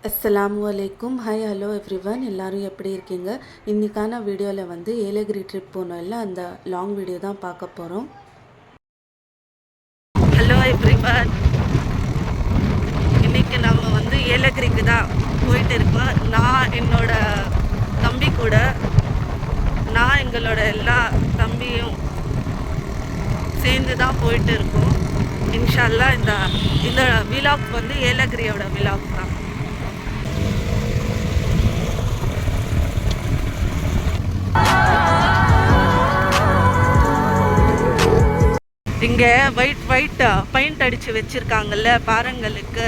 அஸ்ஸலாமு அலைக்கும். Hi hello everyone, எல்லோரும் எப்படி இருக்கீங்க? இன்றைக்கான வீடியோவில் வந்து ஏலகிரி ட்ரிப் போனோம்ல, அந்த லாங் வீடியோ தான் பார்க்க போகிறோம். ஹலோ எவ்ரிவன், இன்றைக்கி நம்ம வந்து ஏலகிரிக்கு தான் போயிட்டு இருக்கோம். நான் என்னோட தம்பி கூட, நான் எங்களோட எல்லா தம்பியும் சேர்ந்து தான் போயிட்டு இருக்கோம். இன்ஷா அல்லாஹ் இந்த விலாக் வந்து ஏலகிரியோட விலாக் தான். இங்கே ஒயிட் பெயிண்ட் அடித்து வச்சுருக்காங்கல்ல பாறைங்களுக்கு.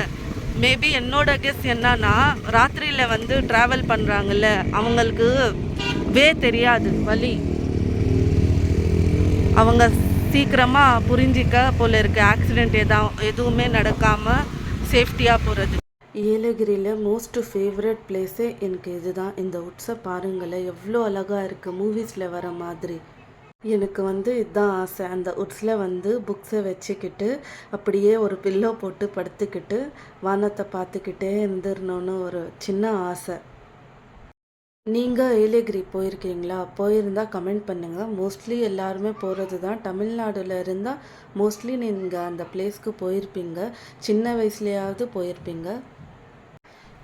மேபி என்னோட கெஸ் என்னன்னா, ராத்திரியில் வந்து ட்ராவல் பண்ணுறாங்கல்ல, அவங்களுக்கு தெரியாது வழி. அவங்க சீக்கிரமாக புரிஞ்சிக்க போல இருக்குது, ஆக்சிடெண்ட் எதுவுமே நடக்காமல் சேஃப்டியாக போகிறது. ஏலகிரியில் மோஸ்ட் ஃபேவரட் பிளேஸே எனக்கு இதுதான். இந்த உட்ஸை பாருங்களேன், எவ்வளோ அழகாக இருக்குது, மூவிஸில் வர மாதிரி. எனக்கு வந்து இதுதான் ஆசை. அந்த உட்ஸில் வந்து புக்ஸை வச்சுக்கிட்டு அப்படியே ஒரு பில்லோ போட்டு படுத்துக்கிட்டு வானத்தை பார்த்துக்கிட்டே இருந்துடணுன்னு ஒரு சின்ன ஆசை. நீங்கள் ஏலகிரி போயிருக்கீங்களா? போயிருந்தால் கமெண்ட் பண்ணுங்கள். மோஸ்ட்லி எல்லாருமே போகிறது தான். தமிழ்நாடுல இருந்தால் மோஸ்ட்லி நீங்கள் அந்த பிளேஸ்க்கு போயிருப்பீங்க, சின்ன வயசுலையாவது போயிருப்பீங்க.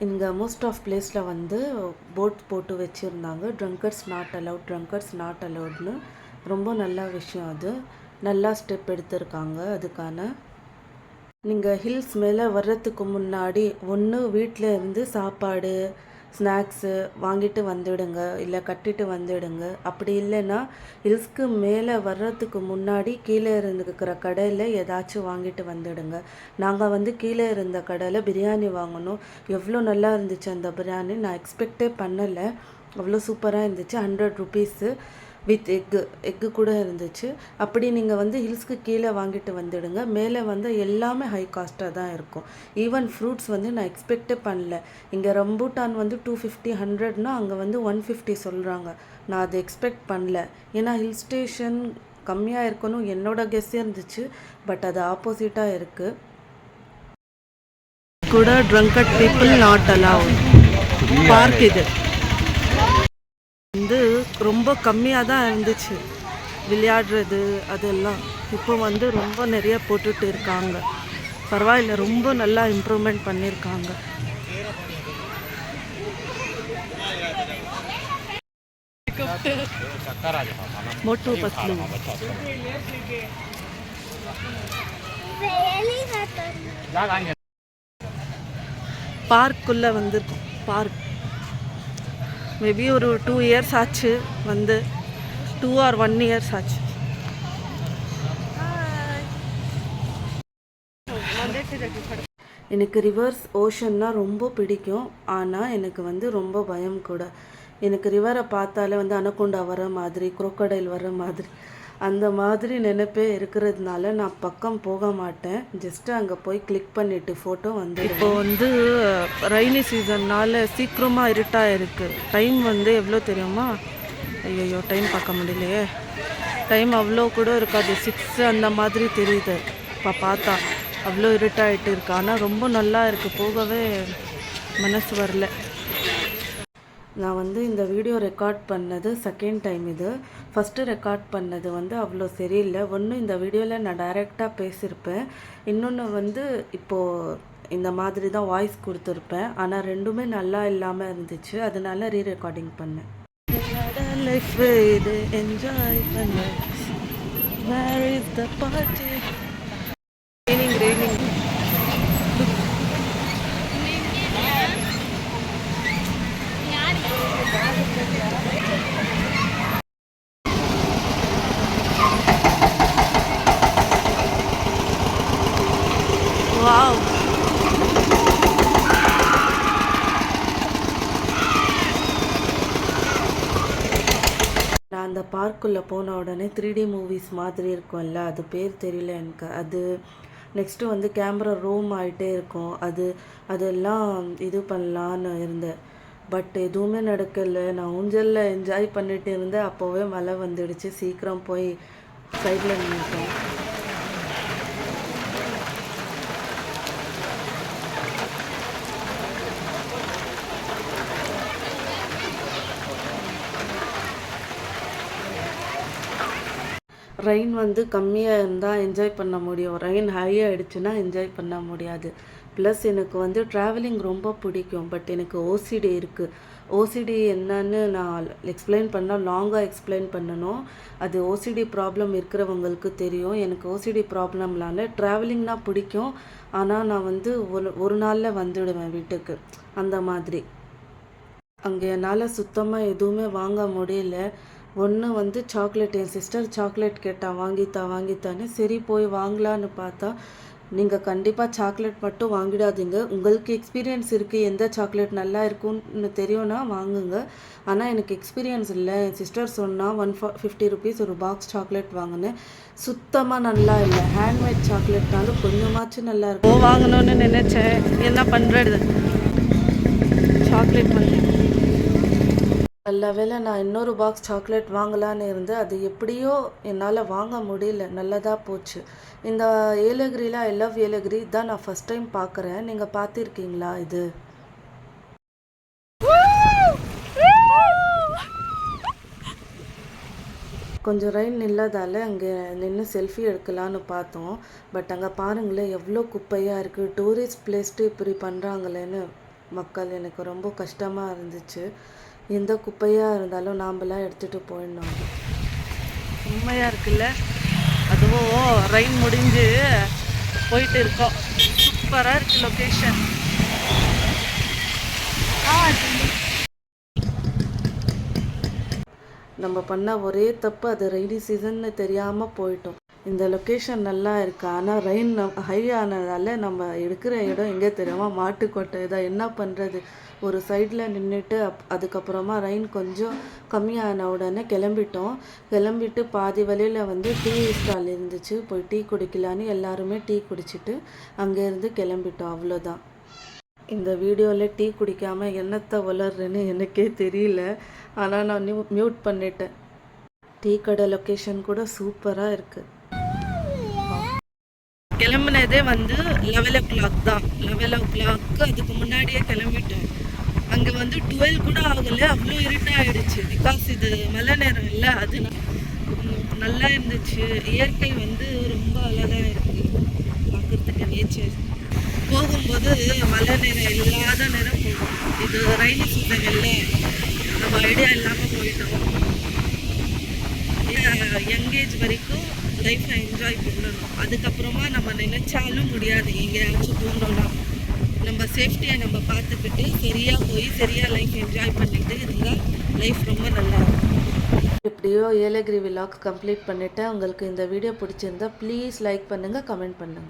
இங்கே மோஸ்ட் ஆஃப் பிளேஸில் வந்து போட் போட்டு வச்சுருந்தாங்க. ட்ரங்கர்ஸ் நாட் அலவுட்னு. ரொம்ப நல்ல விஷயம் அது. நல்லா ஸ்டெப் எடுத்திருக்காங்க அதுக்கான. நீங்கள் ஹில்ஸ் மேலே வர்றதுக்கு முன்னாடி ஒன்று வீட்டில் இருந்து சாப்பாடு ஸ்நாக்ஸு வாங்கிட்டு வந்துடுங்க, இல்லை கட்டிட்டு வந்துடுங்க. அப்படி இல்லைன்னா ஹில்ஸ்க்கு மேலே வர்றதுக்கு முன்னாடி கீழே இருந்துக்கிற கடையில் ஏதாச்சும் வாங்கிட்டு வந்துடுங்க. நாங்கள் வந்து கீழே இருந்த கடையில் பிரியாணி வாங்கினோம். எவ்வளோ நல்லா இருந்துச்சு அந்த பிரியாணி, நான் எக்ஸ்பெக்டே பண்ணலை. அவ்வளோ சூப்பராக இருந்துச்சு. 100 ருபீஸு வித் எக்கு கூட இருந்துச்சு. அப்படி நீங்கள் வந்து ஹில்ஸ்க்கு கீழே வாங்கிட்டு வந்துடுங்க. மேலே வந்து எல்லாமே ஹை காஸ்ட்டாக தான் இருக்கும். ஈவன் ஃப்ரூட்ஸ் வந்து நான் எக்ஸ்பெக்டே பண்ணல. இங்கே ரம்பூட்டான் வந்து 250 100னா அங்கே வந்து 150 சொல்கிறாங்க. நான் அதை எக்ஸ்பெக்ட் பண்ணல. ஏன்னா ஹில் ஸ்டேஷன் கம்மியாக இருக்கணும் என்னோட கெஸ்ஸே இருந்துச்சு. பட் அது ஆப்போசிட்டாக இருக்குது. கூட trunked people not allowed. Park இது வந்து ரொம்ப கம்மியாக தான் இருந்துச்சு விளையாடுறது அதெல்லாம். இப்போ வந்து ரொம்ப நிறைய போட்டுட்டு இருக்காங்க. பரவாயில்ல, ரொம்ப நல்லா இம்ப்ரூவ்மெண்ட் பண்ணியிருக்காங்க. மோட்டு பத்லு பார்க்குள்ளே வந்திருக்கோம். பார்க் மேபி ஒரு 2 இயர்ஸ் ஆச்சு வந்து, 2 or 1 இயர்ஸ் ஆச்சு. எனக்கு ரிவர்ஸ் ஓஷன்னா ரொம்ப பிடிக்கும். ஆனால் எனக்கு வந்து ரொம்ப பயம் கூட. எனக்கு ரிவரை பார்த்தாலே வந்து அனகொண்டா வர மாதிரி, குரோக்கடைல் வர மாதிரி, அந்த மாதிரி நினைப்பே இருக்கிறதுனால நான் பக்கம் போக மாட்டேன். ஜஸ்ட்டு அங்கே போய் கிளிக் பண்ணிவிட்டு ஃபோட்டோ வந்து. இப்போ வந்து ரெய்னி சீசன்னால் சீக்கிரமாக இருட்டாக இருக்குது. டைம் வந்து எவ்வளோ தெரியுமா? ஐயோ, டைம் பார்க்க முடியலையே. டைம் அவ்வளோ கூட இருக்காது, 6 அந்த மாதிரி தெரியுது. இப்போ பார்த்தா அவ்வளோ இருட்டாகிட்டு இருக்கு. ஆனால் ரொம்ப நல்லா இருக்குது, போகவே மனசு வரல. நான் வந்து இந்த வீடியோ ரெக்கார்ட் பண்ணது செகண்ட் டைம் இது. ஃபஸ்ட்டு ரெக்கார்ட் பண்ணது வந்து அவ்வளோ சரியில்லை. ஒன்று இந்த வீடியோவில் நான் டைரெக்டாக பேசியிருப்பேன், இன்னொன்று வந்து இப்போது இந்த மாதிரி தான் வாய்ஸ் கொடுத்துருப்பேன். ஆனால் ரெண்டுமே நல்லா இல்லாமல் இருந்துச்சு, அதனால ரீரெக்கார்டிங் பண்ணேன். லைஃப் இது என்ஜாய் பண்ண. Where is the party? Raining. Wow, நான் அந்த பார்க்குள்ளே போன உடனே 3D மூவிஸ் மாதிரி இருக்கும்ல, அது பேர் தெரியல எனக்கு. அது நெக்ஸ்ட்டு வந்து கேமரா ரோம் ஆகிட்டே இருக்கும். அதெல்லாம் இது பண்ணலான்னு இருந்தேன். பட் எதுவுமே நடக்கலை. நான் ஊஞ்சலில் என்ஜாய் பண்ணிட்டு இருந்தேன். அப்போவே மழை வந்துடுச்சு. சீக்கிரம் போய் சைடில் நின்றுட்டேன். ரெயின் வந்து கம்மியாக இருந்தால் என்ஜாய் பண்ண முடியும். ரெயின் ஹையாகிடுச்சுன்னா என்ஜாய் பண்ண முடியாது. ப்ளஸ் எனக்கு வந்து ட்ராவலிங் ரொம்ப பிடிக்கும். பட் எனக்கு ஓசிடி இருக்குது. ஓசிடி என்னன்னு நான் எக்ஸ்பிளைன் பண்ணால் லாங்காக எக்ஸ்பிளைன் பண்ணணும். அது ஓசிடி ப்ராப்ளம் இருக்கிறவங்களுக்கு தெரியும். எனக்கு ஓசிடி ப்ராப்ளம்னால ட்ராவலிங்னா பிடிக்கும். ஆனால் நான் வந்து ஒரு நாளில் வந்துடுவேன் வீட்டுக்கு. அந்த மாதிரி. அங்கே என்னால் சுத்தமாக எதுவுமே வாங்க முடியல. ஒன்று வந்து சாக்லேட், என் சிஸ்டர் சாக்லேட் கேட்டா, வாங்கித்தான்னு. சரி போய் வாங்கலான்னு பார்த்தா, நீங்கள் கண்டிப்பாக சாக்லேட் மட்டும் வாங்கிடாதீங்க. உங்களுக்கு எக்ஸ்பீரியன்ஸ் இருக்குது, எந்த சாக்லேட் நல்லா இருக்கும்னு தெரியும்னா வாங்குங்க. ஆனால் எனக்கு எக்ஸ்பீரியன்ஸ் இல்லை. என் சிஸ்டர் சொன்னால் 150 ருபீஸ் ஒரு பாக்ஸ் சாக்லேட் வாங்கினேன். சுத்தமாக நல்லா இல்லை. ஹேண்ட்மேட் சாக்லேட்னாலும் கொஞ்சமாச்சும் நல்லா இருக்கும். வாங்கணும்னு நினச்சேன், என்ன பண்ணுறது, சாக்லேட் வந்து நல்ல வேளை நான் இன்னொரு பாக்ஸ் சாக்லேட் வாங்கலான்னு இருந்தேன். அது எப்படியோ என்னால் வாங்க முடியல. நல்லதாக போச்சு. இந்த ஏலகிரியில் ஐ லவ் ஏலகிரி தான் நான் ஃபஸ்ட் டைம் பார்க்குறேன். நீங்கள் பார்த்துருக்கீங்களா இது? கொஞ்சம் ரெயின் நில்லாதால் அங்கே நின்று செல்ஃபி எடுக்கலான்னு பார்த்தோம். பட் அங்கே பாருங்களேன் எவ்வளோ குப்பையாக இருக்குது. டூரிஸ்ட் பிளேஸ்ட்டு இப்படி பண்ணுறாங்களேன்னு மக்கள், எனக்கு ரொம்ப கஷ்டமாக இருந்துச்சு. எந்த குப்பையாக இருந்தாலும் நாம்பளாம் எடுத்துகிட்டு போயிடணும். உண்மையாக இருக்குல்ல. அதுவும் ரெயின் முடிஞ்சு போயிட்டு இருக்கோம். சூப்பராக இருக்குது லொக்கேஷன். நம்ம பண்ண ஒரே தப்பு, அது ரெய்னி சீசன்னு தெரியாமல் போயிட்டோம். இந்த லொக்கேஷன் நல்லா இருக்கு. ஆனால் ரெயின் ஹை ஆனதால் நம்ம எடுக்கிற இடம் எங்கே தெரியாமல் மாட்டுக்கொட்டை தான். என்ன பண்ணுறது, ஒரு சைடில் நின்றுட்டு அதுக்கப்புறமா ரெயின் கொஞ்சம் கம்மியான உடனே கிளம்பிட்டு பாதி வழியில் வந்து டீ ஸ்டால் இருந்துச்சு. போய் டீ குடிக்கலான்னு எல்லாருமே டீ குடிச்சிட்டு அங்கேருந்து கிளம்பிட்டோம். அவ்வளோதான். இந்த வீடியோவில் டீ குடிக்காமல் என்னத்தை வளர்றேன்னு எனக்கே தெரியல. ஆனால் நான் மியூட் பண்ணிட்டேன். டீ கடை லொக்கேஷன் கூட சூப்பராக இருக்குது. கிளம்புனதே வந்து 11 o'clock தான். 11 o'clock அதுக்கு முன்னாடியே கிளம்பிட்டோம். அங்கே வந்து 12 கூட ஆகலை, அவ்வளோ இருட்டாகிடுச்சு. பிகாஸ் இது மழை நேரம் இல்லை. அது நல்லா இருந்துச்சு. இயற்கை வந்து ரொம்ப அழகாக இருக்குது பார்க்குறதுக்கு. நேச்சர் போகும்போது மழை நேரம் இல்லாத நேரம் போகும். இது ரெய்னி சீசன் இல்லை, நம்ம ஐடியா இல்லாமல் போயிட்டோம். யங்கேஜ் வரைக்கும் லைஃப்பை என்ஜாய் பண்ணணும். அதுக்கப்புறமா நம்ம நினச்சாலும் முடியாது. எங்கேயாச்சும் போகணும்னா நம்ம சேஃப்டியை நம்ம பார்த்துக்கிட்டு சரியாக போய் சரியாக லைஃப் என்ஜாய் பண்ணிட்டு இருந்தால் லைஃப் ரொம்ப நல்லா இருக்கும். எப்படியோ ஏலகிரி விலாக் கம்ப்ளீட் பண்ணிவிட்டேன். உங்களுக்கு இந்த வீடியோ பிடிச்சிருந்தா ப்ளீஸ் லைக் பண்ணுங்கள், கமெண்ட் பண்ணுங்கள்.